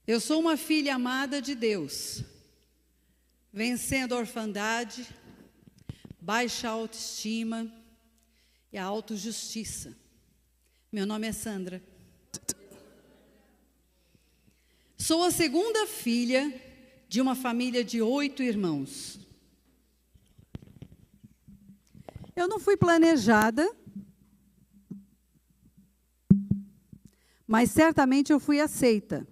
Eu sou uma filha amada de Deus, vencendo a orfandade, baixa autoestima e a autojustiça. Meu nome é Sandra. Sou a segunda filha de uma família de 8 irmãos. Eu não fui planejada, mas certamente eu fui aceita.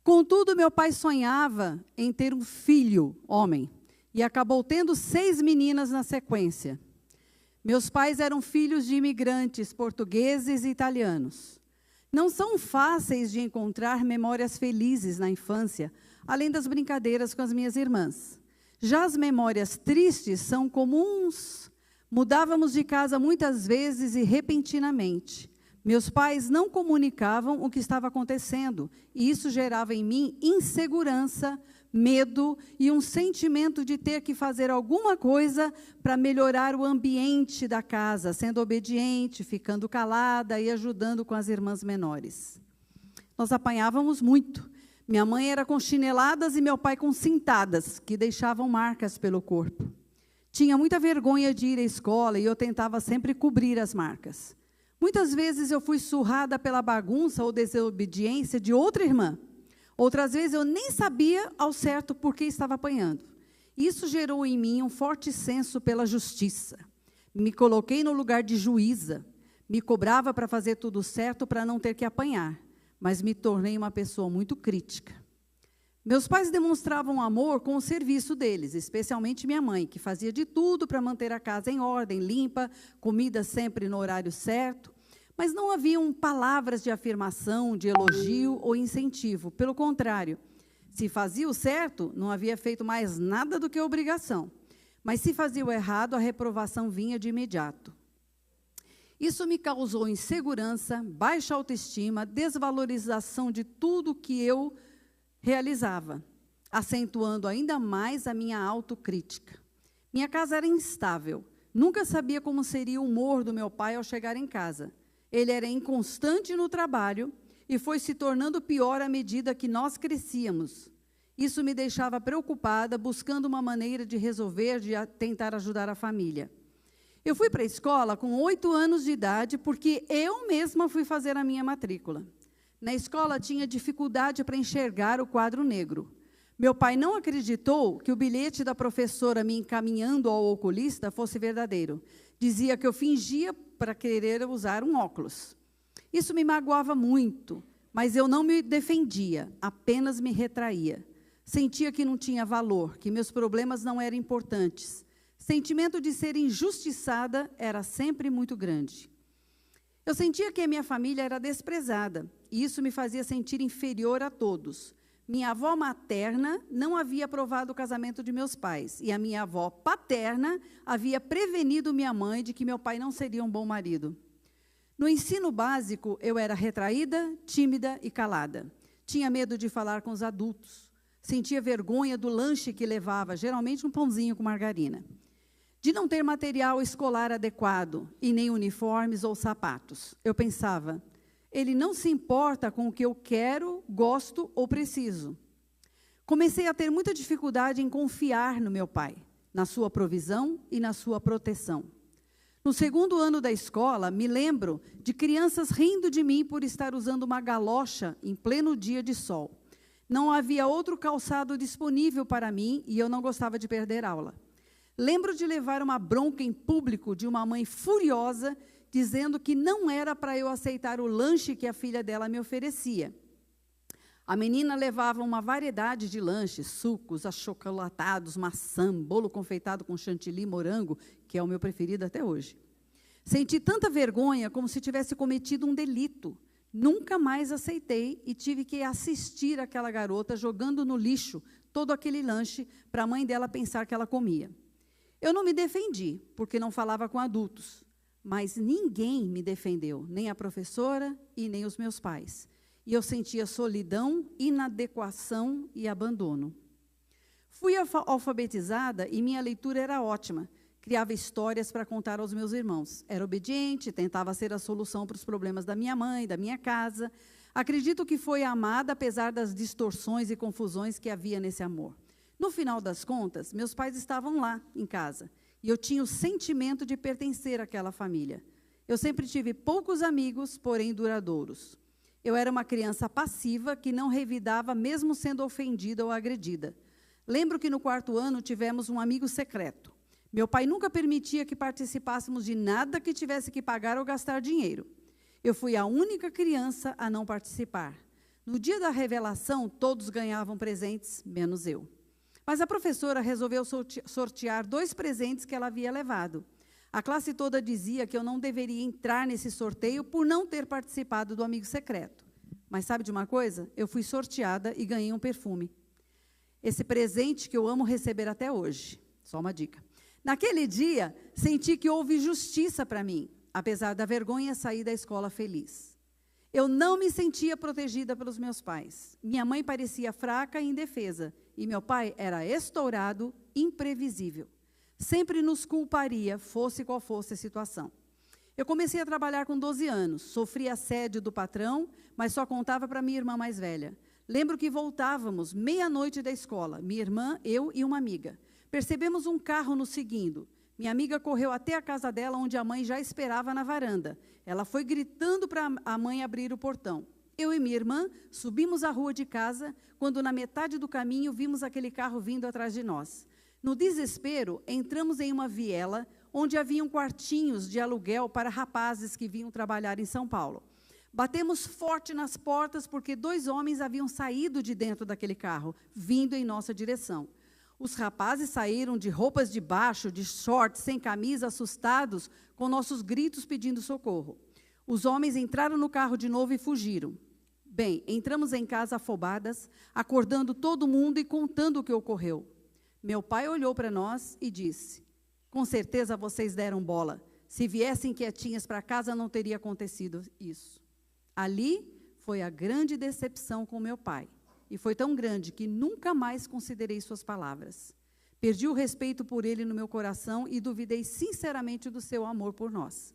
Contudo, meu pai sonhava em ter um filho, homem, e acabou tendo 6 meninas na sequência. Meus pais eram filhos de imigrantes portugueses e italianos. Não são fáceis de encontrar memórias felizes na infância, além das brincadeiras com as minhas irmãs. Já as memórias tristes são comuns. Mudávamos de casa muitas vezes e repentinamente. Meus pais não comunicavam o que estava acontecendo, e isso gerava em mim insegurança, medo e um sentimento de ter que fazer alguma coisa para melhorar o ambiente da casa, sendo obediente, ficando calada e ajudando com as irmãs menores. Nós apanhávamos muito. Minha mãe era com chineladas e meu pai com cintadas, que deixavam marcas pelo corpo. Tinha muita vergonha de ir à escola e eu tentava sempre cobrir as marcas. Muitas vezes eu fui surrada pela bagunça ou desobediência de outra irmã. Outras vezes eu nem sabia ao certo por que estava apanhando. Isso gerou em mim um forte senso pela justiça. Me coloquei no lugar de juíza. Me cobrava para fazer tudo certo para não ter que apanhar. Mas me tornei uma pessoa muito crítica. Meus pais demonstravam amor com o serviço deles, especialmente minha mãe, que fazia de tudo para manter a casa em ordem, limpa, comida sempre no horário certo. Mas não haviam palavras de afirmação, de elogio ou incentivo. Pelo contrário, se fazia o certo, não havia feito mais nada do que obrigação. Mas se fazia o errado, a reprovação vinha de imediato. Isso me causou insegurança, baixa autoestima, desvalorização de tudo que eu realizava, acentuando ainda mais a minha autocrítica. Minha casa era instável. Nunca sabia como seria o humor do meu pai ao chegar em casa. Ele era inconstante no trabalho e foi se tornando pior à medida que nós crescíamos. Isso me deixava preocupada, buscando uma maneira de resolver, de tentar ajudar a família. Eu fui para a escola com 8 anos de idade, porque eu mesma fui fazer a minha matrícula. Na escola tinha dificuldade para enxergar o quadro negro. Meu pai não acreditou que o bilhete da professora me encaminhando ao oculista fosse verdadeiro. Dizia que eu fingia para querer usar um óculos. Isso me magoava muito, mas eu não me defendia, apenas me retraía. Sentia que não tinha valor, que meus problemas não eram importantes. Sentimento de ser injustiçada era sempre muito grande. Eu sentia que a minha família era desprezada, e isso me fazia sentir inferior a todos. Minha avó materna não havia aprovado o casamento de meus pais, e a minha avó paterna havia prevenido minha mãe de que meu pai não seria um bom marido. No ensino básico, eu era retraída, tímida e calada. Tinha medo de falar com os adultos. Sentia vergonha do lanche que levava, geralmente um pãozinho com margarina. De não ter material escolar adequado, e nem uniformes ou sapatos. Eu pensava, ele não se importa com o que eu quero, gosto ou preciso. Comecei a ter muita dificuldade em confiar no meu pai, na sua provisão e na sua proteção. No 2º ano da escola, me lembro de crianças rindo de mim por estar usando uma galocha em pleno dia de sol. Não havia outro calçado disponível para mim e eu não gostava de perder aula. Lembro de levar uma bronca em público de uma mãe furiosa, dizendo que não era para eu aceitar o lanche que a filha dela me oferecia. A menina levava uma variedade de lanches, sucos, achocolatados, maçã, bolo confeitado com chantilly, morango, que é o meu preferido até hoje. Senti tanta vergonha como se tivesse cometido um delito. Nunca mais aceitei e tive que assistir aquela garota jogando no lixo todo aquele lanche para a mãe dela pensar que ela comia. Eu não me defendi, porque não falava com adultos, mas ninguém me defendeu, nem a professora e nem os meus pais. E eu sentia solidão, inadequação e abandono. Fui alfabetizada e minha leitura era ótima. Criava histórias para contar aos meus irmãos. Era obediente, tentava ser a solução para os problemas da minha mãe, da minha casa. Acredito que foi amada apesar das distorções e confusões que havia nesse amor. No final das contas, meus pais estavam lá em casa e eu tinha o sentimento de pertencer àquela família. Eu sempre tive poucos amigos, porém duradouros. Eu era uma criança passiva que não revidava mesmo sendo ofendida ou agredida. Lembro que no 4º ano tivemos um amigo secreto. Meu pai nunca permitia que participássemos de nada que tivesse que pagar ou gastar dinheiro. Eu fui a única criança a não participar. No dia da revelação, todos ganhavam presentes, menos eu. Mas a professora resolveu sortear 2 presentes que ela havia levado. A classe toda dizia que eu não deveria entrar nesse sorteio por não ter participado do amigo secreto. Mas sabe de uma coisa? Eu fui sorteada e ganhei um perfume. Esse presente que eu amo receber até hoje. Só uma dica. Naquele dia, senti que houve justiça para mim, apesar da vergonha, saí da escola feliz. Eu não me sentia protegida pelos meus pais. Minha mãe parecia fraca e indefesa, e meu pai era estourado, imprevisível. Sempre nos culparia, fosse qual fosse a situação. Eu comecei a trabalhar com 12 anos, sofri assédio do patrão, mas só contava para minha irmã mais velha. Lembro que voltávamos meia-noite da escola, minha irmã, eu e uma amiga. Percebemos um carro nos seguindo. Minha amiga correu até a casa dela, onde a mãe já esperava na varanda. Ela foi gritando para a mãe abrir o portão. Eu e minha irmã subimos a rua de casa, quando na metade do caminho vimos aquele carro vindo atrás de nós. No desespero, entramos em uma viela, onde haviam quartinhos de aluguel para rapazes que vinham trabalhar em São Paulo. Batemos forte nas portas, porque 2 homens haviam saído de dentro daquele carro, vindo em nossa direção. Os rapazes saíram de roupas de baixo, de shorts, sem camisa, assustados, com nossos gritos pedindo socorro. Os homens entraram no carro de novo e fugiram. Bem, entramos em casa afobadas, acordando todo mundo e contando o que ocorreu. Meu pai olhou para nós e disse: com certeza vocês deram bola. Se viessem quietinhas para casa, não teria acontecido isso. Ali foi a grande decepção com meu pai. E foi tão grande que nunca mais considerei suas palavras. Perdi o respeito por ele no meu coração e duvidei sinceramente do seu amor por nós.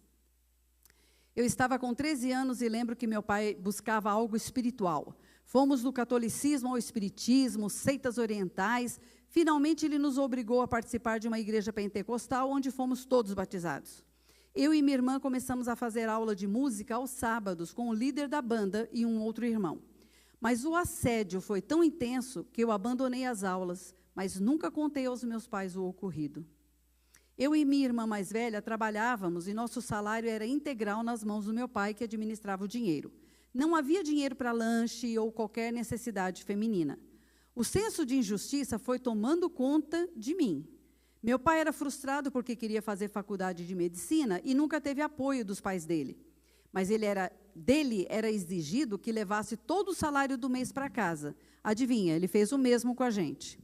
Eu estava com 13 anos e lembro que meu pai buscava algo espiritual. Fomos do catolicismo ao espiritismo, seitas orientais. Finalmente, ele nos obrigou a participar de uma igreja pentecostal, onde fomos todos batizados. Eu e minha irmã começamos a fazer aula de música aos sábados, com o líder da banda e um outro irmão. Mas o assédio foi tão intenso que eu abandonei as aulas, mas nunca contei aos meus pais o ocorrido. Eu e minha irmã mais velha trabalhávamos e nosso salário era integral nas mãos do meu pai, que administrava o dinheiro. Não havia dinheiro para lanche ou qualquer necessidade feminina. O senso de injustiça foi tomando conta de mim. Meu pai era frustrado porque queria fazer faculdade de medicina e nunca teve apoio dos pais dele. Mas dele era exigido que levasse todo o salário do mês para casa. Adivinha, ele fez o mesmo com a gente.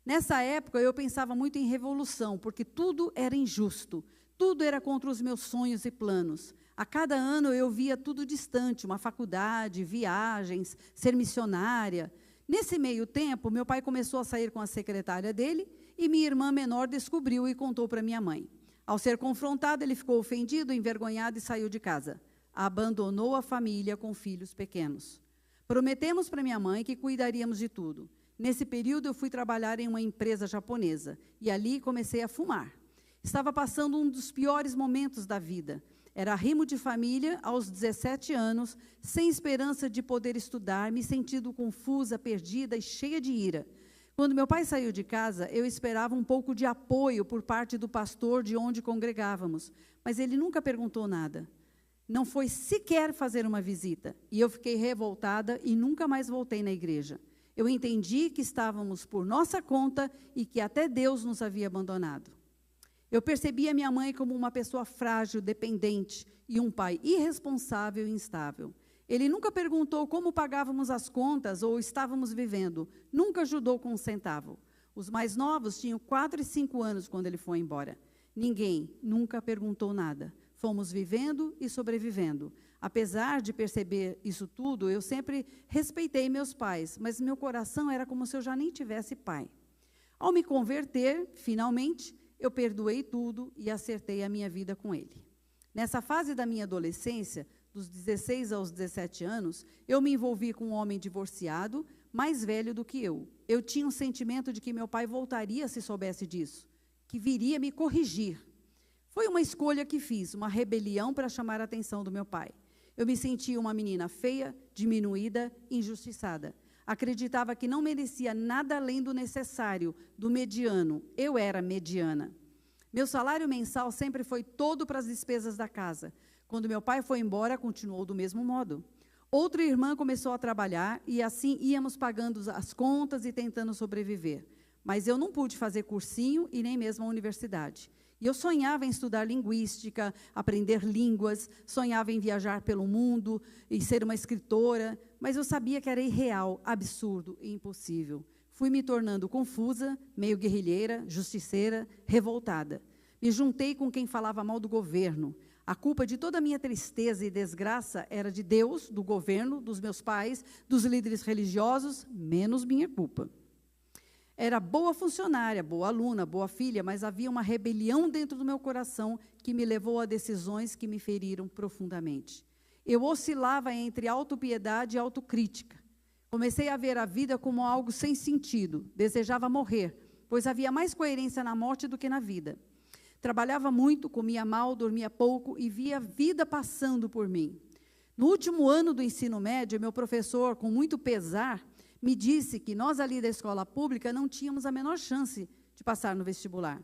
Nessa época, eu pensava muito em revolução, porque tudo era injusto, tudo era contra os meus sonhos e planos. A cada ano eu via tudo distante, uma faculdade, viagens, ser missionária. Nesse meio tempo, meu pai começou a sair com a secretária dele e minha irmã menor descobriu e contou para minha mãe. Ao ser confrontado, ele ficou ofendido, envergonhado e saiu de casa. Abandonou a família com filhos pequenos. Prometemos para minha mãe que cuidaríamos de tudo. Nesse período, eu fui trabalhar em uma empresa japonesa e ali comecei a fumar. Estava passando um dos piores momentos da vida. Era arrimo de família aos 17 anos, sem esperança de poder estudar, me sentindo confusa, perdida e cheia de ira. Quando meu pai saiu de casa, eu esperava um pouco de apoio por parte do pastor de onde congregávamos, mas ele nunca perguntou nada. Não foi sequer fazer uma visita, e eu fiquei revoltada e nunca mais voltei na igreja. Eu entendi que estávamos por nossa conta e que até Deus nos havia abandonado. Eu percebia minha mãe como uma pessoa frágil, dependente, e um pai irresponsável e instável. Ele nunca perguntou como pagávamos as contas ou estávamos vivendo, nunca ajudou com um centavo. Os mais novos tinham 4 e 5 anos quando ele foi embora. Ninguém nunca perguntou nada. Fomos vivendo e sobrevivendo. Apesar de perceber isso tudo, eu sempre respeitei meus pais, mas meu coração era como se eu já nem tivesse pai. Ao me converter, finalmente, eu perdoei tudo e acertei a minha vida com ele. Nessa fase da minha adolescência, dos 16 aos 17 anos, eu me envolvi com um homem divorciado, mais velho do que eu. Eu tinha um sentimento de que meu pai voltaria se soubesse disso, que viria me corrigir. Foi uma escolha que fiz, uma rebelião para chamar a atenção do meu pai. Eu me sentia uma menina feia, diminuída, injustiçada. Acreditava que não merecia nada além do necessário, do mediano. Eu era mediana. Meu salário mensal sempre foi todo para as despesas da casa. Quando meu pai foi embora, continuou do mesmo modo. Outra irmã começou a trabalhar e assim íamos pagando as contas e tentando sobreviver. Mas eu não pude fazer cursinho e nem mesmo a universidade. E eu sonhava em estudar linguística, aprender línguas, sonhava em viajar pelo mundo e ser uma escritora, mas eu sabia que era irreal, absurdo e impossível. Fui me tornando confusa, meio guerrilheira, justiceira, revoltada. Me juntei com quem falava mal do governo. A culpa de toda a minha tristeza e desgraça era de Deus, do governo, dos meus pais, dos líderes religiosos, menos minha culpa. Era boa funcionária, boa aluna, boa filha, mas havia uma rebelião dentro do meu coração que me levou a decisões que me feriram profundamente. Eu oscilava entre autopiedade e autocrítica. Comecei a ver a vida como algo sem sentido. Desejava morrer, pois havia mais coerência na morte do que na vida. Trabalhava muito, comia mal, dormia pouco e via a vida passando por mim. No último ano do ensino médio, meu professor, com muito pesar, me disse que nós ali da escola pública não tínhamos a menor chance de passar no vestibular.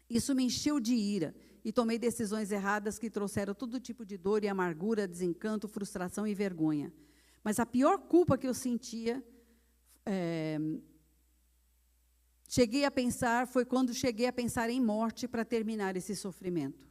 Isso me encheu de ira e tomei decisões erradas que trouxeram todo tipo de dor e amargura, desencanto, frustração e vergonha. Mas a pior culpa que eu sentia, foi quando cheguei a pensar em morte para terminar esse sofrimento.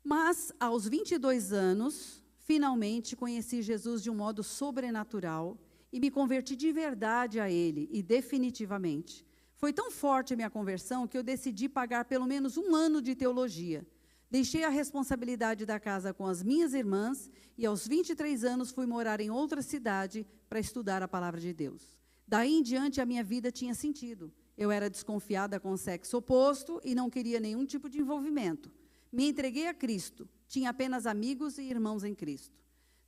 Mas, aos 22 anos, finalmente conheci Jesus de um modo sobrenatural e me converti de verdade a Ele, e definitivamente. Foi tão forte a minha conversão que eu decidi pagar pelo menos 1 ano de teologia. Deixei a responsabilidade da casa com as minhas irmãs e aos 23 anos fui morar em outra cidade para estudar a palavra de Deus. Daí em diante a minha vida tinha sentido. Eu era desconfiada com o sexo oposto e não queria nenhum tipo de envolvimento. Me entreguei a Cristo, tinha apenas amigos e irmãos em Cristo.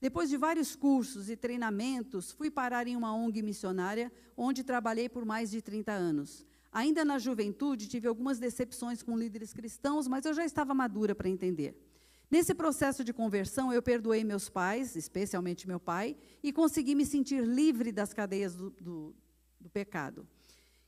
Depois de vários cursos e treinamentos, fui parar em uma ONG missionária, onde trabalhei por mais de 30 anos. Ainda na juventude, tive algumas decepções com líderes cristãos, mas eu já estava madura para entender. Nesse processo de conversão, eu perdoei meus pais, especialmente meu pai, e consegui me sentir livre das cadeias do pecado.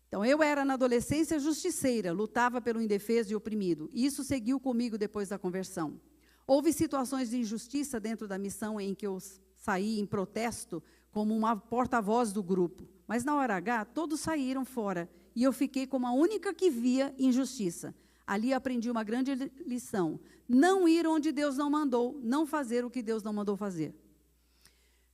Então, eu era, na adolescência, justiceira, lutava pelo indefeso e oprimido, e isso seguiu comigo depois da conversão. Houve situações de injustiça dentro da missão em que eu saí em protesto como uma porta-voz do grupo. Mas na hora H, todos saíram fora e eu fiquei como a única que via injustiça. Ali aprendi uma grande lição. Não ir onde Deus não mandou, não fazer o que Deus não mandou fazer.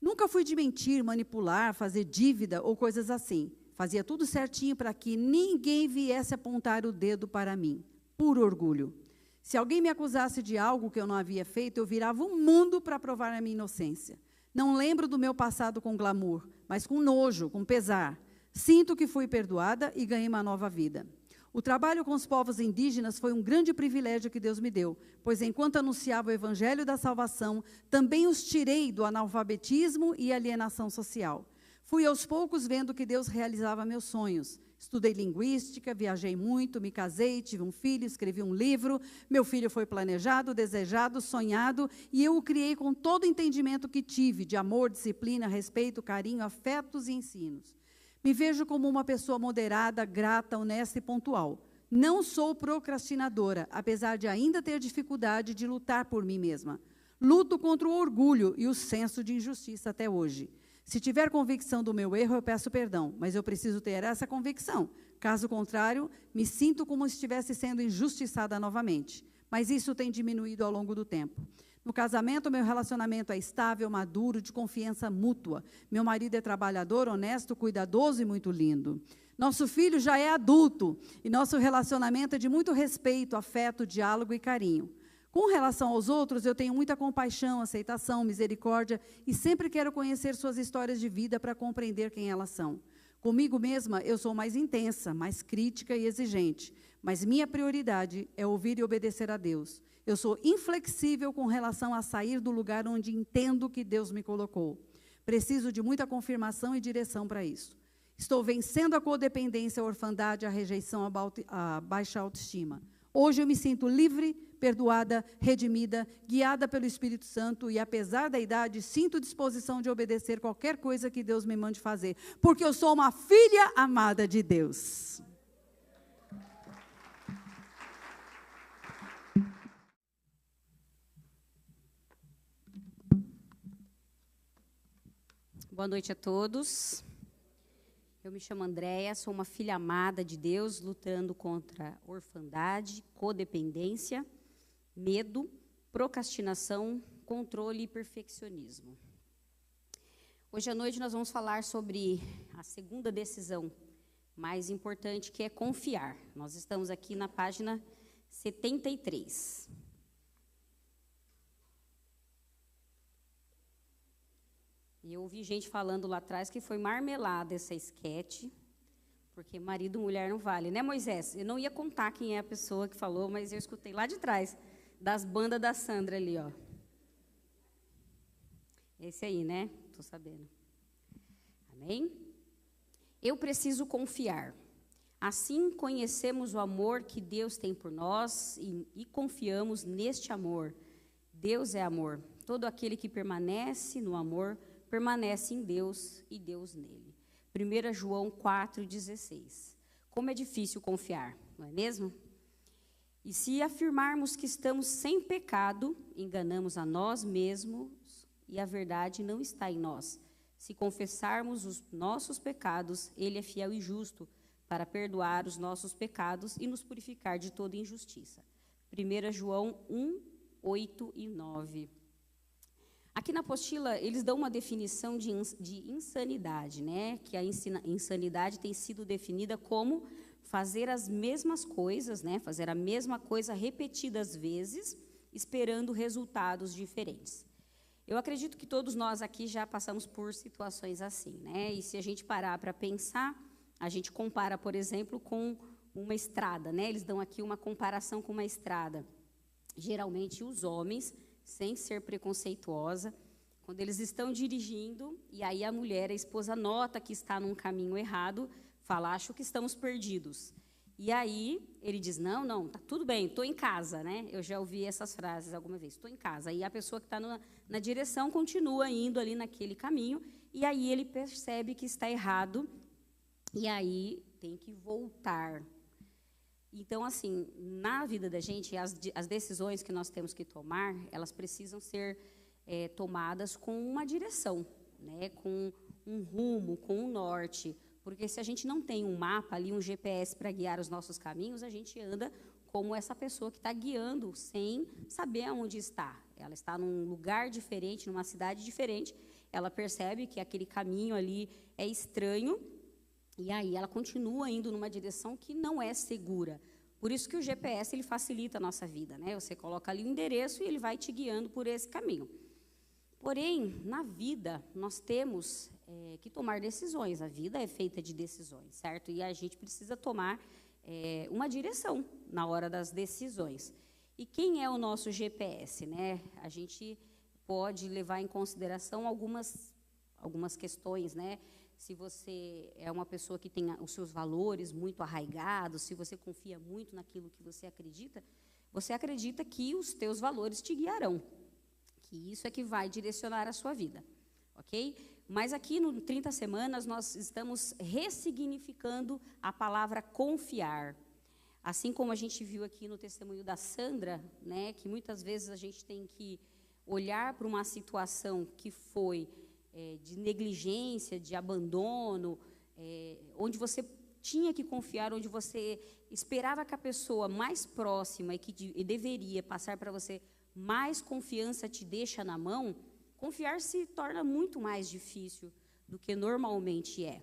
Nunca fui de mentir, manipular, fazer dívida ou coisas assim. Fazia tudo certinho para que ninguém viesse apontar o dedo para mim. Puro orgulho. Se alguém me acusasse de algo que eu não havia feito, eu virava o mundo para provar a minha inocência. Não lembro do meu passado com glamour, mas com nojo, com pesar. Sinto que fui perdoada e ganhei uma nova vida. O trabalho com os povos indígenas foi um grande privilégio que Deus me deu, pois enquanto anunciava o evangelho da salvação, também os tirei do analfabetismo e alienação social. Fui aos poucos vendo que Deus realizava meus sonhos. Estudei linguística, viajei muito, me casei, tive um filho, escrevi um livro. Meu filho foi planejado, desejado, sonhado, e eu o criei com todo o entendimento que tive, de amor, disciplina, respeito, carinho, afetos e ensinos. Me vejo como uma pessoa moderada, grata, honesta e pontual. Não sou procrastinadora, apesar de ainda ter dificuldade de lutar por mim mesma. Luto contra o orgulho e o senso de injustiça até hoje. Se tiver convicção do meu erro, eu peço perdão, mas eu preciso ter essa convicção. Caso contrário, me sinto como se estivesse sendo injustiçada novamente. Mas isso tem diminuído ao longo do tempo. No casamento, meu relacionamento é estável, maduro, de confiança mútua. Meu marido é trabalhador, honesto, cuidadoso e muito lindo. Nosso filho já é adulto e nosso relacionamento é de muito respeito, afeto, diálogo e carinho. Com relação aos outros, eu tenho muita compaixão, aceitação, misericórdia e sempre quero conhecer suas histórias de vida para compreender quem elas são. Comigo mesma, eu sou mais intensa, mais crítica e exigente, mas minha prioridade é ouvir e obedecer a Deus. Eu sou inflexível com relação a sair do lugar onde entendo que Deus me colocou. Preciso de muita confirmação e direção para isso. Estou vencendo a codependência, a orfandade, a rejeição, a baixa autoestima. Hoje eu me sinto livre, perdoada, redimida, guiada pelo Espírito Santo e, apesar da idade, sinto disposição de obedecer qualquer coisa que Deus me mande fazer, porque eu sou uma filha amada de Deus. Boa noite a todos. Eu me chamo Andréia, sou uma filha amada de Deus, lutando contra orfandade, codependência, medo, procrastinação, controle e perfeccionismo. Hoje à noite nós vamos falar sobre a segunda decisão mais importante, que é confiar. Nós estamos aqui na página 73. E eu ouvi gente falando lá atrás que foi marmelada essa esquete, porque marido e mulher não vale, né, Moisés? Eu não ia contar quem é a pessoa que falou, mas eu escutei lá de trás, das bandas da Sandra ali, ó. Esse aí, né? Estou sabendo. Amém? Eu preciso confiar. Assim conhecemos o amor que Deus tem por nós e confiamos neste amor. Deus é amor. Todo aquele que permanece no amor permanece em Deus e Deus nele. 1 João 4,16. Como é difícil confiar, não é mesmo? E se afirmarmos que estamos sem pecado, enganamos a nós mesmos e a verdade não está em nós. Se confessarmos os nossos pecados, ele é fiel e justo para perdoar os nossos pecados e nos purificar de toda injustiça. 1 João 1, 8 e 9. Aqui na apostila, eles dão uma definição de insanidade, né? Que a insanidade tem sido definida como fazer as mesmas coisas, né? Fazer a mesma coisa repetidas vezes, esperando resultados diferentes. Eu acredito que todos nós aqui já passamos por situações assim, né? E se a gente parar para pensar, a gente compara, por exemplo, com uma estrada, né? Eles dão aqui uma comparação com uma estrada. Geralmente, os homens, sem ser preconceituosa, quando eles estão dirigindo, e aí a mulher, a esposa, nota que está num caminho errado, fala, acho que estamos perdidos. E aí ele diz, não, tá tudo bem, estou em casa, né? Eu já ouvi essas frases alguma vez, estou em casa. Aí a pessoa que está na direção continua indo ali naquele caminho, e aí ele percebe que está errado, e aí tem que voltar. Então, assim, na vida da gente, as decisões que nós temos que tomar, elas precisam ser tomadas com uma direção, né? Com um rumo, com um norte. Porque se a gente não tem um mapa ali, um GPS para guiar os nossos caminhos, a gente anda como essa pessoa que está guiando, sem saber aonde está. Ela está num lugar diferente, numa cidade diferente, ela percebe que aquele caminho ali é estranho, e aí ela continua indo numa direção que não é segura. Por isso que o GPS ele facilita a nossa vida, né? Você coloca ali o endereço e ele vai te guiando por esse caminho. Porém, na vida, nós temos que tomar decisões. A vida é feita de decisões, certo? E a gente precisa tomar uma direção na hora das decisões. E quem é o nosso GPS, né? A gente pode levar em consideração algumas questões, né? Se você é uma pessoa que tem os seus valores muito arraigados, se você confia muito naquilo que você acredita que os teus valores te guiarão, que isso é que vai direcionar a sua vida, ok? Mas aqui no 30 Semanas nós estamos ressignificando a palavra confiar. Assim como a gente viu aqui no testemunho da Sandra, né, que muitas vezes a gente tem que olhar para uma situação que foi de negligência, de abandono, onde você tinha que confiar, onde você esperava que a pessoa mais próxima e deveria passar para você mais confiança te deixa na mão, confiar se torna muito mais difícil do que normalmente é.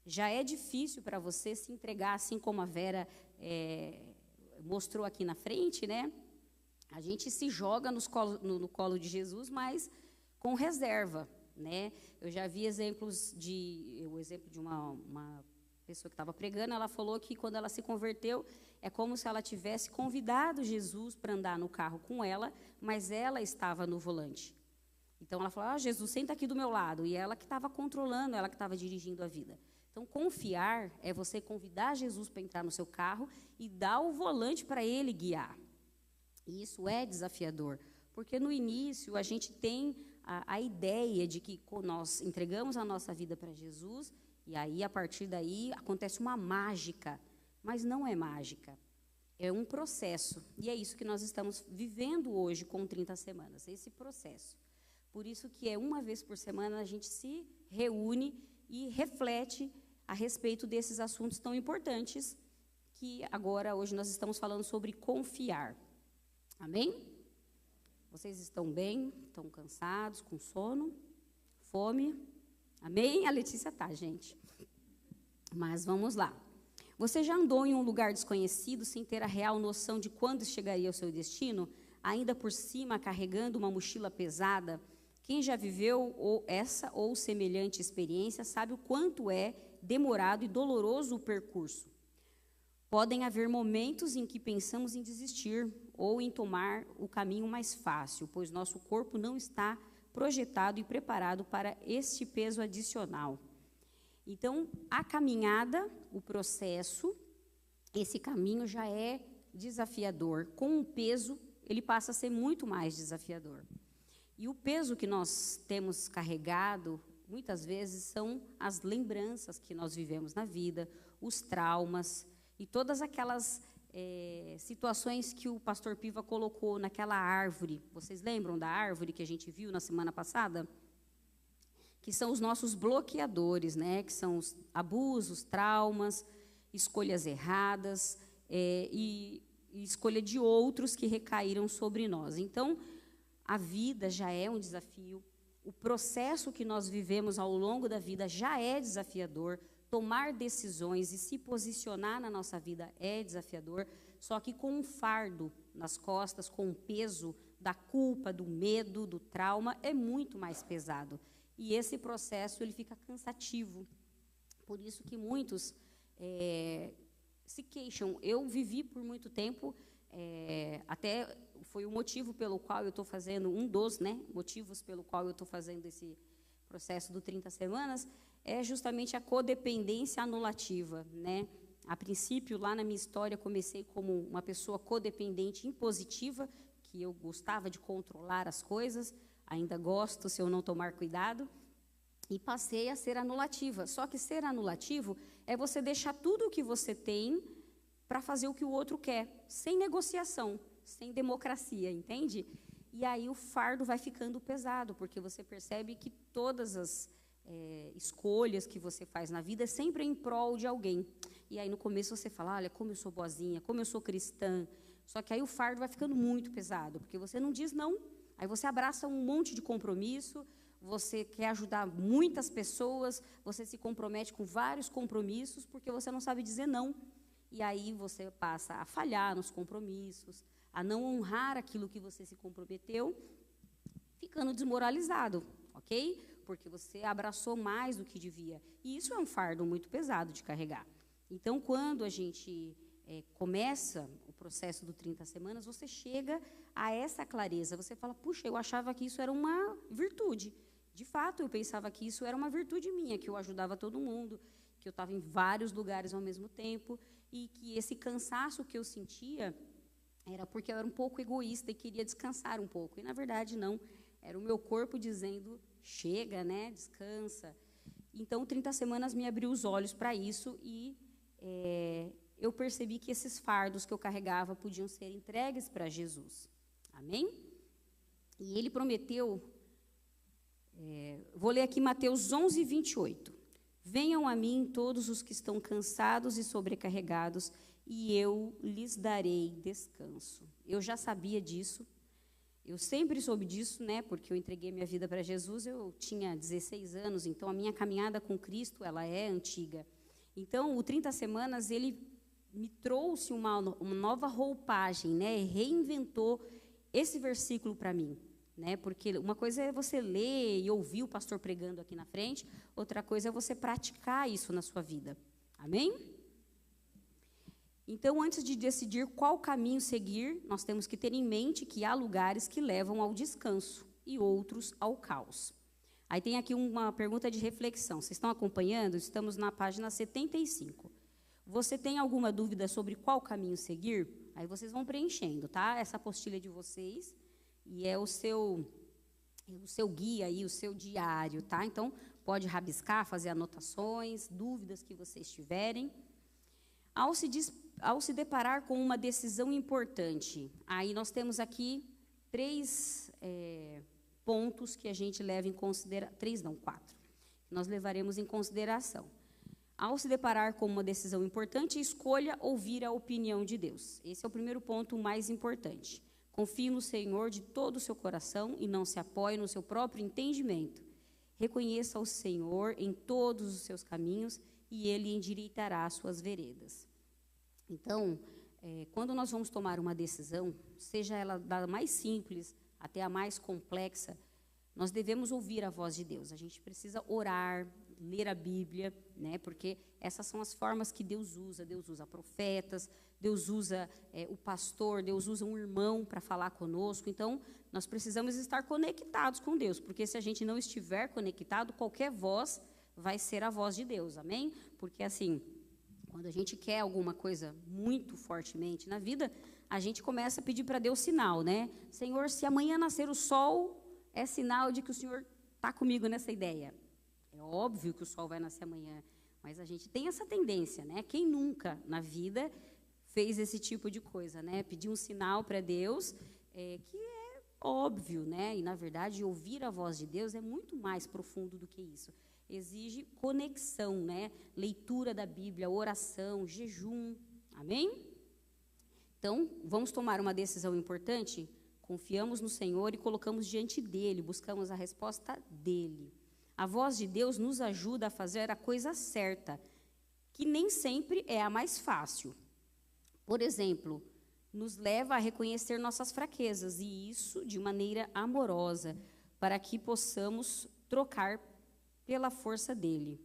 Já é difícil para você se entregar, assim como a Vera mostrou aqui na frente, né? A gente se joga no colo de Jesus, mas com reserva, né? Eu já vi o exemplo de uma pessoa que estava pregando, ela falou que quando ela se converteu, é como se ela tivesse convidado Jesus para andar no carro com ela, mas ela estava no volante. Então, ela falou, Jesus, senta aqui do meu lado. E ela que estava controlando, ela que estava dirigindo a vida. Então, confiar é você convidar Jesus para entrar no seu carro e dar o volante para ele guiar. E isso é desafiador, porque no início a gente tem a ideia de que nós entregamos a nossa vida para Jesus, e aí, a partir daí, acontece uma mágica, mas não é mágica, é um processo. E é isso que nós estamos vivendo hoje com 30 semanas, esse processo. Por isso que uma vez por semana a gente se reúne e reflete a respeito desses assuntos tão importantes, que agora, hoje, nós estamos falando sobre confiar. Amém? Vocês estão bem? Estão cansados, com sono? Fome? Amém? A Letícia tá, gente. Mas vamos lá. Você já andou em um lugar desconhecido sem ter a real noção de quando chegaria ao seu destino? Ainda por cima, carregando uma mochila pesada? Quem já viveu essa ou semelhante experiência sabe o quanto é demorado e doloroso o percurso. Podem haver momentos em que pensamos em desistir ou em tomar o caminho mais fácil, pois nosso corpo não está projetado e preparado para este peso adicional. Então, a caminhada, o processo, esse caminho já é desafiador. Com o peso, ele passa a ser muito mais desafiador. E o peso que nós temos carregado, muitas vezes, são as lembranças que nós vivemos na vida, os traumas e todas aquelas situações que o pastor Piva colocou naquela árvore. Vocês lembram da árvore que a gente viu na semana passada? Que são os nossos bloqueadores, né? Que são os abusos, traumas, escolhas erradas e escolha de outros que recaíram sobre nós. Então, a vida já é um desafio, o processo que nós vivemos ao longo da vida já é desafiador, tomar decisões e se posicionar na nossa vida é desafiador, só que com um fardo nas costas, com o peso da culpa, do medo, do trauma, é muito mais pesado. E esse processo ele fica cansativo. Por isso que muitos se queixam. Eu vivi por muito tempo, até foi o motivo pelo qual eu estou fazendo, um dos motivos pelo qual eu estou fazendo esse processo do 30 semanas, é justamente a codependência anulativa, né? A princípio, lá na minha história, comecei como uma pessoa codependente impositiva, que eu gostava de controlar as coisas, ainda gosto se eu não tomar cuidado, e passei a ser anulativa. Só que ser anulativo é você deixar tudo o que você tem para fazer o que o outro quer, sem negociação, sem democracia, entende? E aí o fardo vai ficando pesado, porque você percebe que todas as escolhas que você faz na vida é sempre em prol de alguém. E aí no começo você fala, olha, como eu sou boazinha, como eu sou cristã. Só que aí o fardo vai ficando muito pesado, porque você não diz não. Aí você abraça um monte de compromisso, você quer ajudar muitas pessoas, você se compromete com vários compromissos, porque você não sabe dizer não. E aí você passa a falhar nos compromissos, a não honrar aquilo que você se comprometeu, ficando desmoralizado, ok? Porque você abraçou mais do que devia. E isso é um fardo muito pesado de carregar. Então, quando a gente começa o processo do 30 semanas, você chega a essa clareza. Você fala, puxa, eu achava que isso era uma virtude. De fato, eu pensava que isso era uma virtude minha, que eu ajudava todo mundo, que eu estava em vários lugares ao mesmo tempo, e que esse cansaço que eu sentia era porque eu era um pouco egoísta e queria descansar um pouco. E, na verdade, não. Era o meu corpo dizendo, chega, né, descansa. Então, 30 semanas me abriu os olhos para isso e eu percebi que esses fardos que eu carregava podiam ser entregues para Jesus. Amém? E ele prometeu, vou ler aqui Mateus 11, 28. Venham a mim todos os que estão cansados e sobrecarregados, e eu lhes darei descanso. Eu já sabia disso. Eu sempre soube disso, né, porque eu entreguei minha vida para Jesus, eu tinha 16 anos, então a minha caminhada com Cristo, ela é antiga. Então, o 30 semanas, ele me trouxe uma nova roupagem, né, reinventou esse versículo para mim, né, porque uma coisa é você ler e ouvir o pastor pregando aqui na frente, outra coisa é você praticar isso na sua vida. Amém? Então, antes de decidir qual caminho seguir, nós temos que ter em mente que há lugares que levam ao descanso e outros ao caos. Aí tem aqui uma pergunta de reflexão. Vocês estão acompanhando? Estamos na página 75. Você tem alguma dúvida sobre qual caminho seguir? Aí vocês vão preenchendo, tá? Essa apostila é de vocês e é o seu guia aí, o seu diário, tá? Então, pode rabiscar, fazer anotações, dúvidas que vocês tiverem. Ao se deparar com uma decisão importante, aí nós temos aqui 3 pontos que a gente leva em consideração, 3 não, 4, que nós levaremos em consideração. Ao se deparar com uma decisão importante, escolha ouvir a opinião de Deus. Esse é o primeiro ponto mais importante. Confie no Senhor de todo o seu coração e não se apoie no seu próprio entendimento. Reconheça o Senhor em todos os seus caminhos e Ele endireitará as suas veredas. Então, quando nós vamos tomar uma decisão, seja ela da mais simples até a mais complexa, nós devemos ouvir a voz de Deus. A gente precisa orar, ler a Bíblia, né? Porque essas são as formas que Deus usa. Deus usa profetas, Deus usa o pastor, Deus usa um irmão para falar conosco. Então, nós precisamos estar conectados com Deus, porque se a gente não estiver conectado, qualquer voz vai ser a voz de Deus, amém? Porque assim, quando a gente quer alguma coisa muito fortemente na vida, a gente começa a pedir para Deus sinal, né? Senhor, se amanhã nascer o sol, é sinal de que o Senhor está comigo nessa ideia. É óbvio que o sol vai nascer amanhã, mas a gente tem essa tendência, né? Quem nunca na vida fez esse tipo de coisa, né? Pedir um sinal para Deus, que é óbvio, né? E, na verdade, ouvir a voz de Deus é muito mais profundo do que isso. Exige conexão, né? Leitura da Bíblia, oração, jejum. Amém? Então, vamos tomar uma decisão importante? Confiamos no Senhor e colocamos diante dEle, buscamos a resposta dEle. A voz de Deus nos ajuda a fazer a coisa certa, que nem sempre é a mais fácil. Por exemplo, nos leva a reconhecer nossas fraquezas, e isso de maneira amorosa, para que possamos trocar pela força dele.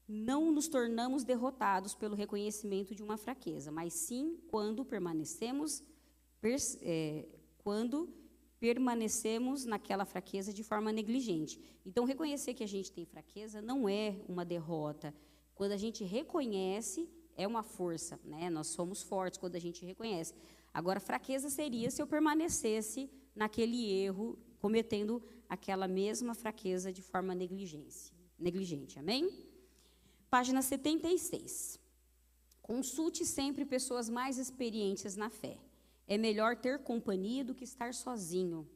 Não nos tornamos derrotados pelo reconhecimento de uma fraqueza, mas sim quando permanecemos naquela fraqueza de forma negligente. Então, reconhecer que a gente tem fraqueza não é uma derrota. Quando a gente reconhece, é uma força, né? Nós somos fortes quando a gente reconhece. Agora, fraqueza seria se eu permanecesse naquele erro, cometendo aquela mesma fraqueza de forma negligente. Amém? Página 76. Consulte sempre pessoas mais experientes na fé. É melhor ter companhia do que estar sozinho,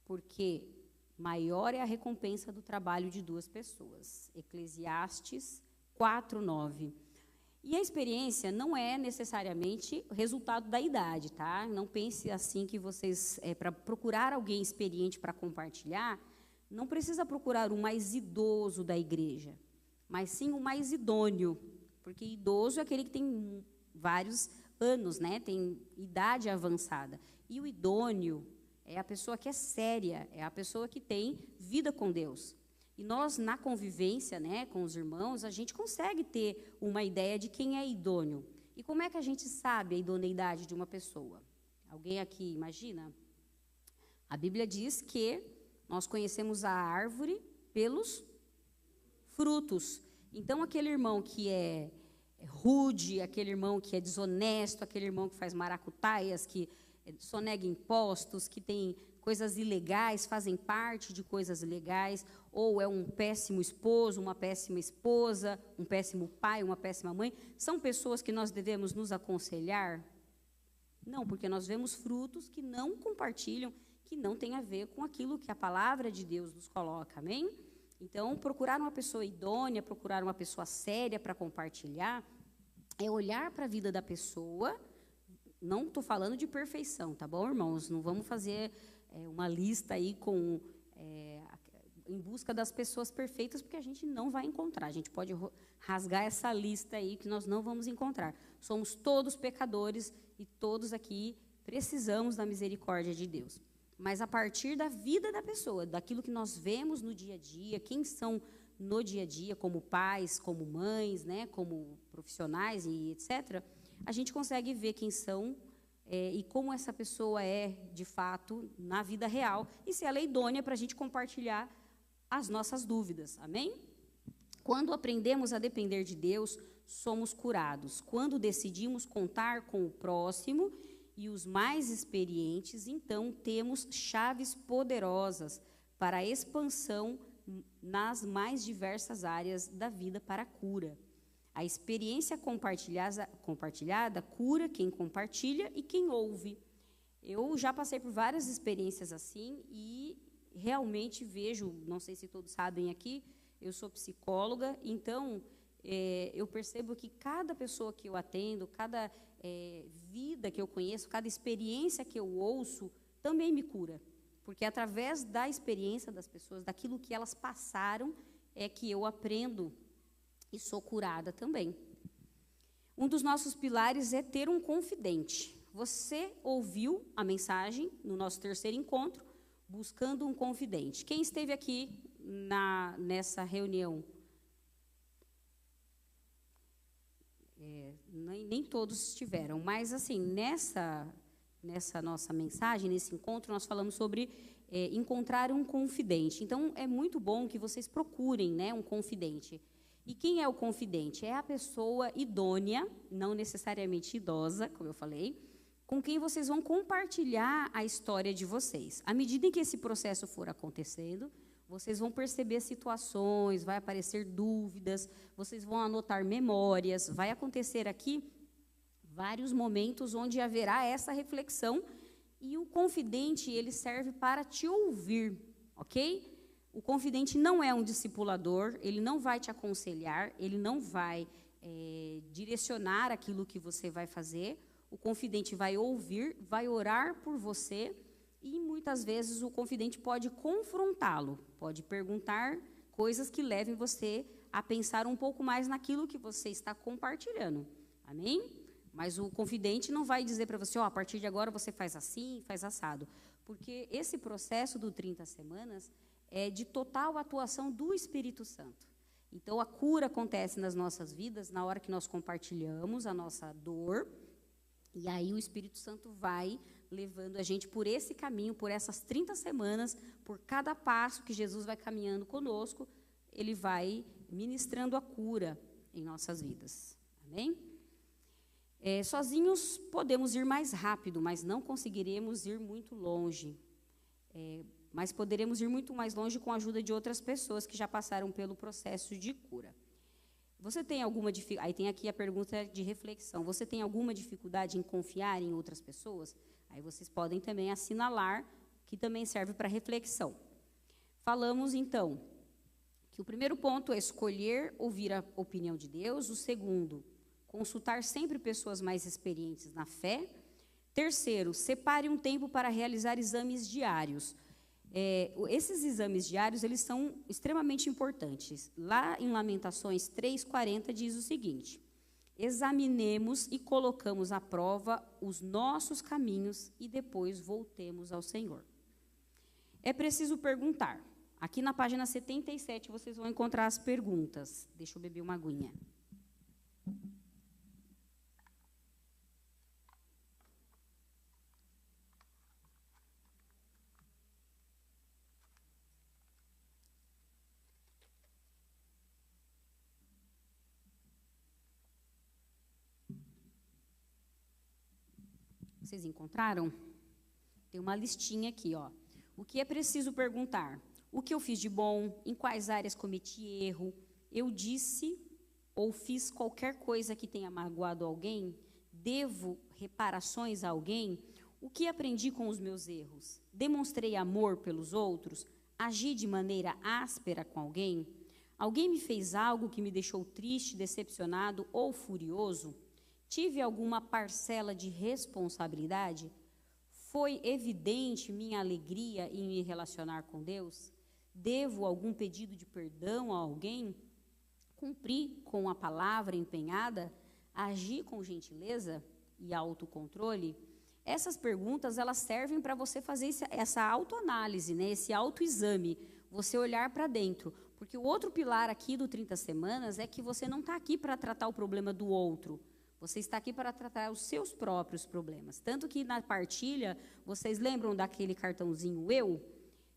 porque maior é a recompensa do trabalho de 2 pessoas. Eclesiastes 4:9. E a experiência não é necessariamente resultado da idade, tá? Não pense assim que vocês, para procurar alguém experiente para compartilhar, não precisa procurar o mais idoso da igreja, mas sim o mais idôneo, porque idoso é aquele que tem vários anos, né? Tem idade avançada. E o idôneo é a pessoa que é séria, é a pessoa que tem vida com Deus. E nós, na convivência, né, com os irmãos, a gente consegue ter uma ideia de quem é idôneo. E como é que a gente sabe a idoneidade de uma pessoa? Alguém aqui imagina? A Bíblia diz que nós conhecemos a árvore pelos frutos. Então, aquele irmão que é rude, aquele irmão que é desonesto, aquele irmão que faz maracutaias, que sonega impostos, que tem coisas ilegais, fazem parte de coisas ilegais, ou é um péssimo esposo, uma péssima esposa, um péssimo pai, uma péssima mãe, são pessoas que nós devemos nos aconselhar? Não, porque nós vemos frutos que não compartilham, que não tem a ver com aquilo que a palavra de Deus nos coloca, amém? Então, procurar uma pessoa idônea, procurar uma pessoa séria para compartilhar, é olhar para a vida da pessoa. Não estou falando de perfeição, tá bom, irmãos? Não vamos fazer uma lista aí em busca das pessoas perfeitas, porque a gente não vai encontrar. A gente pode rasgar essa lista aí que nós não vamos encontrar. Somos todos pecadores e todos aqui precisamos da misericórdia de Deus. Mas a partir da vida da pessoa, daquilo que nós vemos no dia a dia, quem são no dia a dia, como pais, como mães, né, como profissionais e etc., a gente consegue ver quem são e como essa pessoa é, de fato, na vida real, e se ela é idônea para a gente compartilhar as nossas dúvidas. Amém? Quando aprendemos a depender de Deus, somos curados. Quando decidimos contar com o próximo e os mais experientes, então temos chaves poderosas para a expansão nas mais diversas áreas da vida para a cura. A experiência compartilhada cura quem compartilha e quem ouve. Eu já passei por várias experiências assim e realmente vejo, não sei se todos sabem aqui, eu sou psicóloga, então eu percebo que cada pessoa que eu atendo, cada vida que eu conheço, cada experiência que eu ouço, também me cura. Porque através da experiência das pessoas, daquilo que elas passaram, é que eu aprendo e sou curada também. Um dos nossos pilares é ter um confidente. Você ouviu a mensagem no nosso terceiro encontro, buscando um confidente. Quem esteve aqui nessa reunião? Nem todos estiveram, mas assim, nessa nossa mensagem, nesse encontro, nós falamos sobre encontrar um confidente. Então, é muito bom que vocês procurem, né, um confidente. E quem é o confidente? É a pessoa idônea, não necessariamente idosa, como eu falei, com quem vocês vão compartilhar a história de vocês. À medida em que esse processo for acontecendo, vocês vão perceber situações, vai aparecer dúvidas, vocês vão anotar memórias, vai acontecer aqui vários momentos onde haverá essa reflexão e o confidente, ele serve para te ouvir, ok? O confidente não é um discipulador, ele não vai te aconselhar, ele não vai direcionar aquilo que você vai fazer. O confidente vai ouvir, vai orar por você e muitas vezes o confidente pode confrontá-lo, pode perguntar coisas que levem você a pensar um pouco mais naquilo que você está compartilhando. Amém? Mas o confidente não vai dizer para você, a partir de agora você faz assim, faz assado. Porque esse processo do 30 semanas é de total atuação do Espírito Santo. Então, a cura acontece nas nossas vidas na hora que nós compartilhamos a nossa dor, e aí o Espírito Santo vai levando a gente por esse caminho, por essas 30 semanas, por cada passo que Jesus vai caminhando conosco, ele vai ministrando a cura em nossas vidas. Amém? Sozinhos podemos ir mais rápido, mas não conseguiremos ir muito longe. Mas poderemos ir muito mais longe com a ajuda de outras pessoas que já passaram pelo processo de cura. Você tem alguma dificuldade? Aí tem aqui a pergunta de reflexão. Você tem alguma dificuldade em confiar em outras pessoas? Aí vocês podem também assinalar, que também serve para reflexão. Falamos, então, que o primeiro ponto é escolher ouvir a opinião de Deus. O segundo, consultar sempre pessoas mais experientes na fé. Terceiro, separe um tempo para realizar exames diários. Esses exames diários, eles são extremamente importantes. Lá em Lamentações 3:40 diz o seguinte: examinemos e colocamos à prova os nossos caminhos e depois voltemos ao Senhor. É preciso perguntar. Aqui na página 77 vocês vão encontrar as perguntas. Deixa eu beber uma aguinha. Vocês encontraram? Tem uma listinha aqui, ó. O que é preciso perguntar? O que eu fiz de bom? Em quais áreas cometi erro? Eu disse ou fiz qualquer coisa que tenha magoado alguém? Devo reparações a alguém? O que aprendi com os meus erros? Demonstrei amor pelos outros? Agi de maneira áspera com alguém? Alguém me fez algo que me deixou triste, decepcionado ou furioso? Tive alguma parcela de responsabilidade? Foi evidente minha alegria em me relacionar com Deus? Devo algum pedido de perdão a alguém? Cumpri com a palavra empenhada? Agi com gentileza e autocontrole? Essas perguntas, elas servem para você fazer essa autoanálise, né? Esse autoexame, você olhar para dentro. Porque o outro pilar aqui do 30 semanas é que você não está aqui para tratar o problema do outro. Você está aqui para tratar os seus próprios problemas. Tanto que na partilha, vocês lembram daquele cartãozinho eu?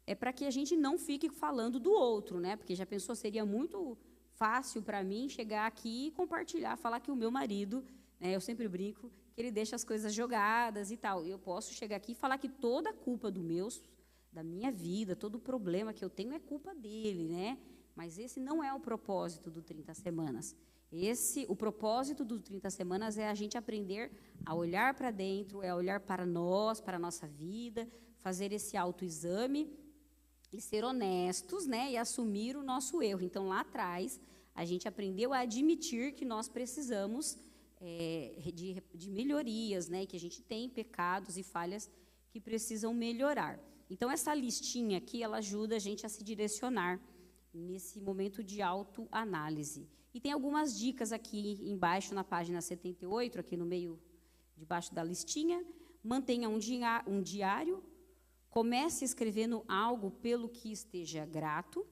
É para que a gente não fique falando do outro, né? Porque já pensou, seria muito fácil para mim chegar aqui e compartilhar, falar que o meu marido, né, eu sempre brinco, que ele deixa as coisas jogadas e tal. Eu posso chegar aqui e falar que toda a culpa da minha vida, todo o problema que eu tenho é culpa dele, né? Mas esse não é o propósito do 30 semanas. O propósito do 30 semanas é a gente aprender a olhar para dentro, é olhar para nós, para a nossa vida, fazer esse autoexame e ser honestos, né? E assumir o nosso erro. Então, lá atrás, a gente aprendeu a admitir que nós precisamos de melhorias, né? Que a gente tem pecados e falhas que precisam melhorar. Então, essa listinha aqui, ela ajuda a gente a se direcionar nesse momento de autoanálise. E tem algumas dicas aqui embaixo, na página 78, aqui no meio, debaixo da listinha. Mantenha um diário, comece escrevendo algo pelo que esteja grato,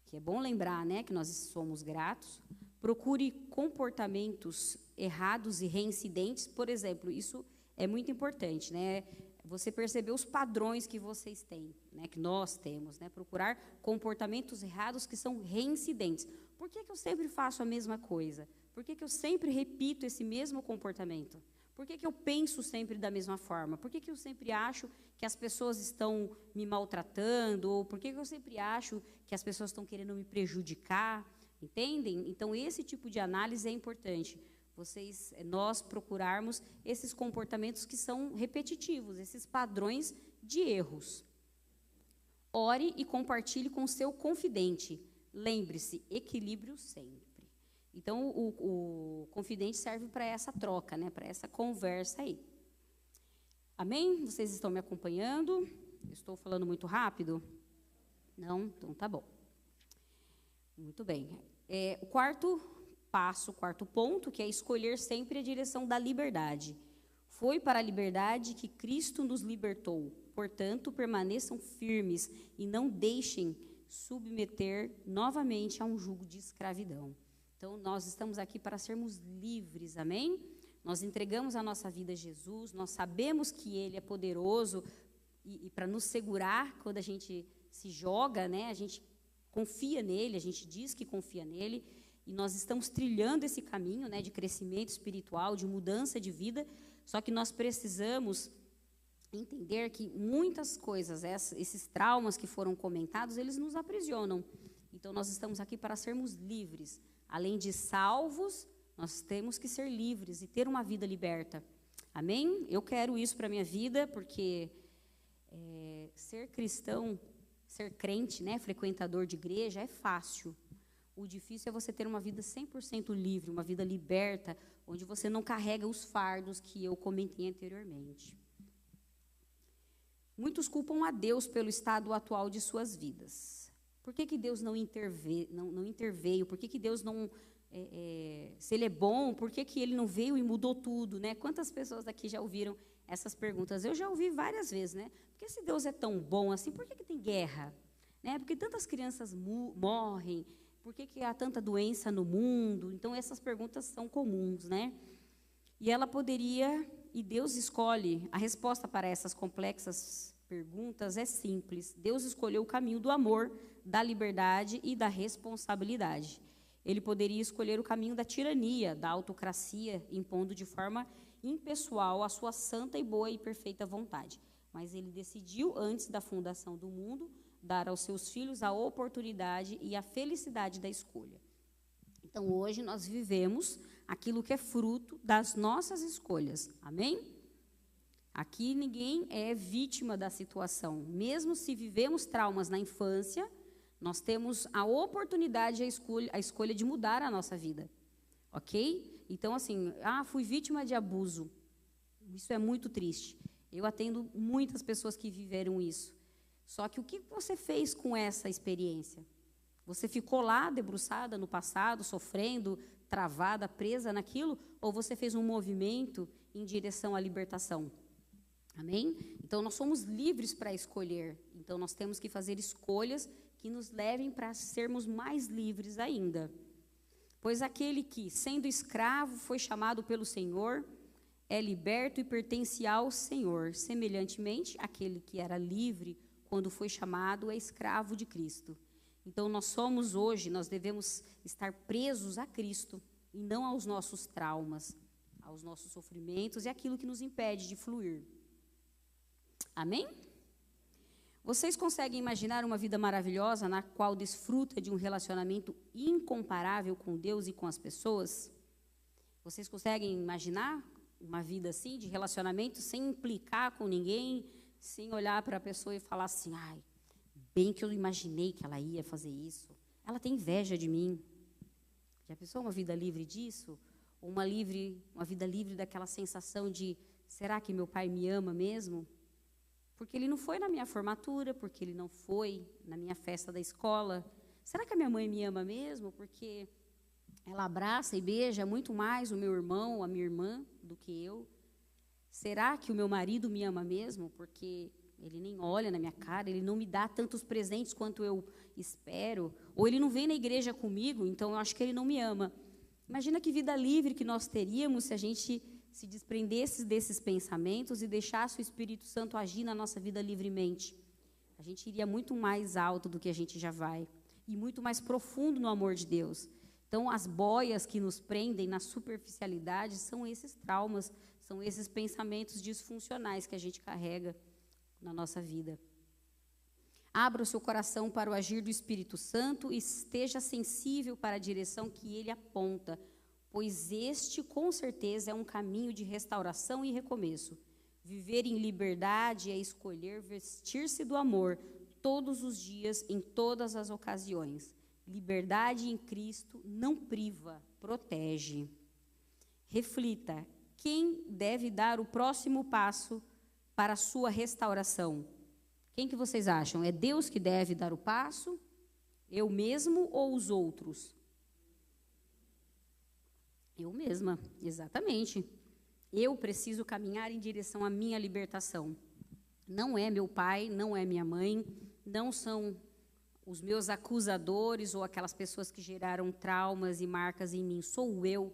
que é bom lembrar, né, que nós somos gratos. Procure comportamentos errados e reincidentes, por exemplo, isso é muito importante, né? Você perceber os padrões que vocês têm, né, que nós temos, né? Procurar comportamentos errados que são reincidentes. Por que eu sempre faço a mesma coisa? Por que eu sempre repito esse mesmo comportamento? Por que eu penso sempre da mesma forma? Por que eu sempre acho que as pessoas estão me maltratando? Ou por que eu sempre acho que as pessoas estão querendo me prejudicar? Entendem? Então, esse tipo de análise é importante. Nós procurarmos esses comportamentos que são repetitivos, esses padrões de erros. Ore e compartilhe com o seu confidente. Lembre-se, equilíbrio sempre. Então, o confidente serve para essa troca, né, para essa conversa aí. Amém? Vocês estão me acompanhando? Estou falando muito rápido? Não? Então, tá bom. Muito bem. O quarto ponto, que é escolher sempre a direção da liberdade. Foi para a liberdade que Cristo nos libertou. Portanto, permaneçam firmes e não deixem submeter novamente a um jugo de escravidão. Então, nós estamos aqui para sermos livres, amém? Nós entregamos a nossa vida a Jesus, nós sabemos que Ele é poderoso e para nos segurar quando a gente se joga, né? A gente confia nele, a gente diz que confia nele, e nós estamos trilhando esse caminho, né, de crescimento espiritual, de mudança de vida, só que nós precisamos entender que muitas coisas, esses traumas que foram comentados, eles nos aprisionam. Então, nós estamos aqui para sermos livres. Além de salvos, nós temos que ser livres e ter uma vida liberta. Amém? Eu quero isso para a minha vida, porque ser cristão, ser crente, né, frequentador de igreja, é fácil. O difícil é você ter uma vida 100% livre, uma vida liberta, onde você não carrega os fardos que eu comentei anteriormente. Muitos culpam a Deus pelo estado atual de suas vidas. Por que Deus não interveio? Por que Deus não... se Ele é bom, por que Ele não veio e mudou tudo, né? Quantas pessoas daqui já ouviram essas perguntas? Eu já ouvi várias vezes, né? Por que se Deus é tão bom assim, por que tem guerra? Né? Por que tantas crianças morrem? Por que há tanta doença no mundo? Então, essas perguntas são comuns, né? E Deus escolhe, a resposta para essas complexas perguntas é simples. Deus escolheu o caminho do amor, da liberdade e da responsabilidade. Ele poderia escolher o caminho da tirania, da autocracia, impondo de forma impessoal a sua santa e boa e perfeita vontade. Mas ele decidiu, antes da fundação do mundo, dar aos seus filhos a oportunidade e a felicidade da escolha. Então, hoje nós vivemos aquilo que é fruto das nossas escolhas. Amém? Aqui ninguém é vítima da situação. Mesmo se vivemos traumas na infância, nós temos a oportunidade, a escolha de mudar a nossa vida. Ok? Então, assim, fui vítima de abuso. Isso é muito triste. Eu atendo muitas pessoas que viveram isso. Só que o que você fez com essa experiência? Você ficou lá, debruçada no passado, sofrendo, travada, presa naquilo? Ou você fez um movimento em direção à libertação? Amém? Então, nós somos livres para escolher. Então, nós temos que fazer escolhas que nos levem para sermos mais livres ainda. Pois aquele que, sendo escravo, foi chamado pelo Senhor, é liberto e pertence ao Senhor. Semelhantemente, aquele que era livre, quando foi chamado, é escravo de Cristo. Então, nós devemos estar presos a Cristo, e não aos nossos traumas, aos nossos sofrimentos e aquilo que nos impede de fluir. Amém? Vocês conseguem imaginar uma vida maravilhosa na qual desfruta de um relacionamento incomparável com Deus e com as pessoas? Vocês conseguem imaginar uma vida assim, de relacionamento, sem implicar com ninguém, sem olhar para a pessoa e falar assim, ai, bem que eu imaginei que ela ia fazer isso. Ela tem inveja de mim. Já pensou uma vida livre disso? Ou uma vida livre daquela sensação de, será que meu pai me ama mesmo? Porque ele não foi na minha formatura, porque ele não foi na minha festa da escola. Será que a minha mãe me ama mesmo? Porque ela abraça e beija muito mais o meu irmão, a minha irmã, do que eu. Será que o meu marido me ama mesmo? Porque ele nem olha na minha cara, ele não me dá tantos presentes quanto eu espero. Ou ele não vem na igreja comigo, então eu acho que ele não me ama. Imagina que vida livre que nós teríamos se a gente se desprendesse desses pensamentos e deixasse o Espírito Santo agir na nossa vida livremente. A gente iria muito mais alto do que a gente já vai. E muito mais profundo no amor de Deus. Então, as boias que nos prendem na superficialidade são esses traumas, são esses pensamentos disfuncionais que a gente carrega na nossa vida. Abra o seu coração para o agir do Espírito Santo e esteja sensível para a direção que ele aponta, pois este, com certeza, é um caminho de restauração e recomeço. Viver em liberdade é escolher vestir-se do amor todos os dias, em todas as ocasiões. Liberdade em Cristo não priva, protege. Reflita, quem deve dar o próximo passo para a sua restauração? Quem que vocês acham? É Deus que deve dar o passo? Eu mesmo ou os outros? Eu mesma, exatamente. Eu preciso caminhar em direção à minha libertação. Não é meu pai, não é minha mãe, não são os meus acusadores ou aquelas pessoas que geraram traumas e marcas em mim. Sou eu.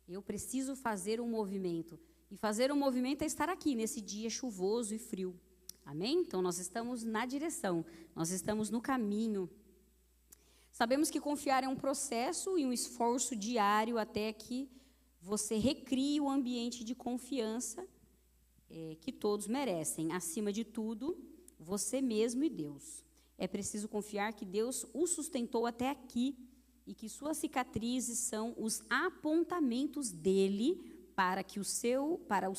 Eu preciso fazer um movimento. E fazer um movimento é estar aqui, nesse dia chuvoso e frio. Amém? Então, nós estamos na direção, nós estamos no caminho. Sabemos que confiar é um processo e um esforço diário até que você recrie o ambiente de confiança que todos merecem. Acima de tudo, você mesmo e Deus. É preciso confiar que Deus o sustentou até aqui e que suas cicatrizes são os apontamentos dele para o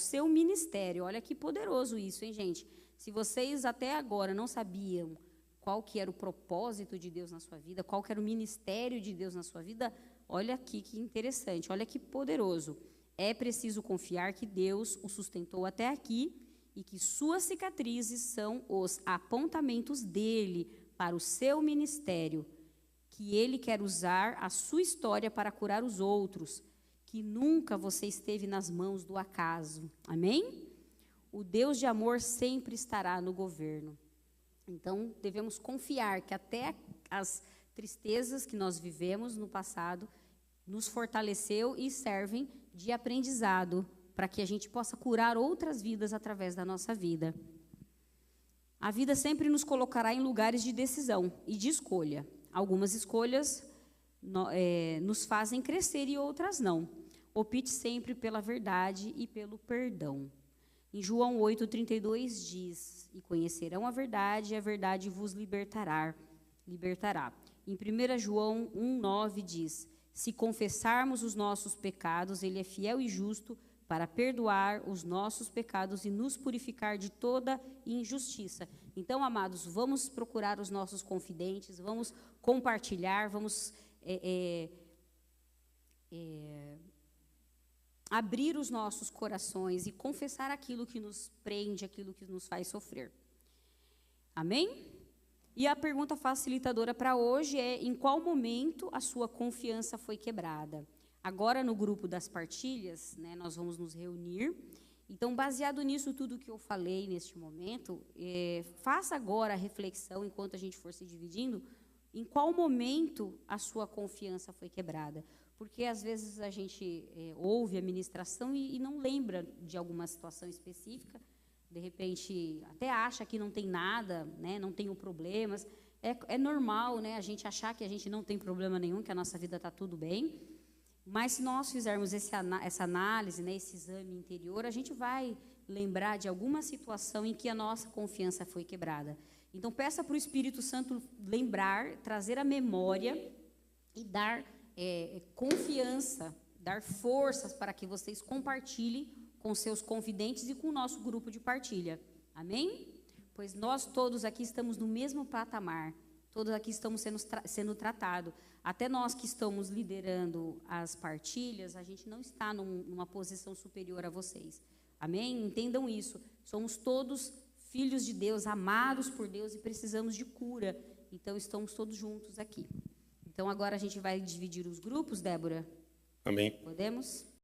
seu ministério. Olha que poderoso isso, hein, gente? Se vocês até agora não sabiam qual que era o propósito de Deus na sua vida, qual que era o ministério de Deus na sua vida, olha aqui que interessante, olha que poderoso. É preciso confiar que Deus o sustentou até aqui e que suas cicatrizes são os apontamentos dele para o seu ministério, que ele quer usar a sua história para curar os outros, que nunca você esteve nas mãos do acaso. Amém? O Deus de amor sempre estará no governo. Então, devemos confiar que até as tristezas que nós vivemos no passado nos fortaleceu e servem de aprendizado para que a gente possa curar outras vidas através da nossa vida. A vida sempre nos colocará em lugares de decisão e de escolha. Algumas escolhas nos fazem crescer e outras não. Opte sempre pela verdade e pelo perdão. Em João 8,32 diz, e conhecerão a verdade vos libertará. Em 1 João 1,9 diz, se confessarmos os nossos pecados, ele é fiel e justo para perdoar os nossos pecados e nos purificar de toda injustiça. Então, amados, vamos procurar os nossos confidentes, vamos compartilhar, vamos abrir os nossos corações e confessar aquilo que nos prende, aquilo que nos faz sofrer. Amém? E a pergunta facilitadora para hoje é: em qual momento a sua confiança foi quebrada? Agora, no grupo das partilhas, nós vamos nos reunir Então, baseado nisso tudo que eu falei neste momento, faça agora a reflexão, enquanto a gente for se dividindo, em qual momento a sua confiança foi quebrada. Porque, às vezes, a gente ouve a ministração e não lembra de alguma situação específica, de repente, até acha que não tem nada, né, não tem problemas. É normal, né, a gente achar que a gente não tem problema nenhum, que a nossa vida está tudo bem. Mas, se nós fizermos essa análise, né, esse exame interior, a gente vai lembrar de alguma situação em que a nossa confiança foi quebrada. Então, peça para o Espírito Santo lembrar, trazer a memória e dar confiança, dar forças para que vocês compartilhem com seus confidentes e com o nosso grupo de partilha. Amém? Pois nós todos aqui estamos no mesmo patamar, todos aqui estamos sendo tratados. Até nós que estamos liderando as partilhas, a gente não está numa posição superior a vocês. Amém? Entendam isso. Somos todos filhos de Deus, amados por Deus e precisamos de cura. Então, estamos todos juntos aqui. Então, agora a gente vai dividir os grupos, Débora? Amém. Podemos?